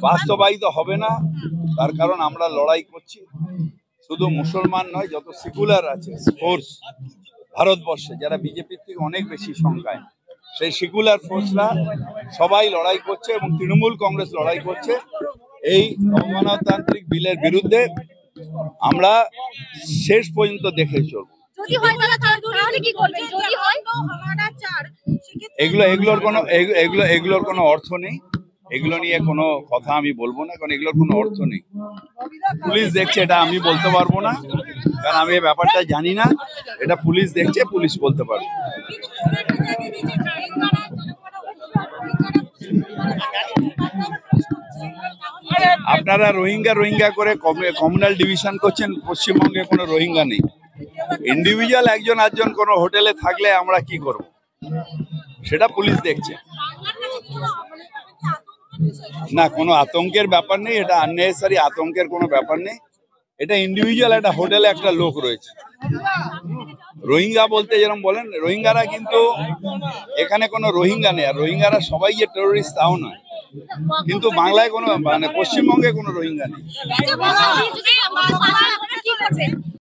বাস্তবায়িত হবে না। তার কারণ আমরা লড়াই করছি শুধু মুসলমান নয়, যত সেকুলার আছে ফোর্স ভারতবর্ষে, যারা বিজেপির থেকে অনেক বেশি সংখ্যায়, সেই সেকুলার ফোর্সরা সবাই লড়াই করছে এবং তৃণমূল কংগ্রেস লড়াই করছে এই গণতান্ত্রিক বিলের বিরুদ্ধে। আমরা শেষ পর্যন্ত দেখে চলব। এগুলোর কোনো অর্থ নেই। এগুলো নিয়ে কোনো কথা আমি বলবো না, কারণ এগুলোর কোনো অর্থ নেই। পুলিশ দেখছে, এটা আমি বলতে পারবো না, কারণ আমি এই ব্যাপারটা জানি না। এটা পুলিশ দেখছে, পুলিশ বলতে পারবে। আপনারা রোহিঙ্গা করে কমিউনাল ডিভিশন করছেন। পশ্চিমবঙ্গে কোনো রোহিঙ্গা নেই। ইন্ডিভিজুয়াল একজন কোনো হোটেলে থাকলে আমরা কি করব, সেটা পুলিশ দেখছে। না, কোনো আতঙ্কের ব্যাপার নেই, এটা আননেসেসারি আতঙ্কের কোনো ব্যাপার নেই। এটা ইন্ডিভিজুয়াল একটা হোটেলে একটা লোক রয়েছে। রোহিঙ্গা বলতে যেরকম বলেন, রোহিঙ্গারা কিন্তু এখানে কোনো রোহিঙ্গা নেই। আর রোহিঙ্গারা সবাই যে টেরোরিস্ট তাও নয়, কিন্তু বাংলায় কোনো, মানে পশ্চিমবঙ্গে কোনো রোহিঙ্গা নেই।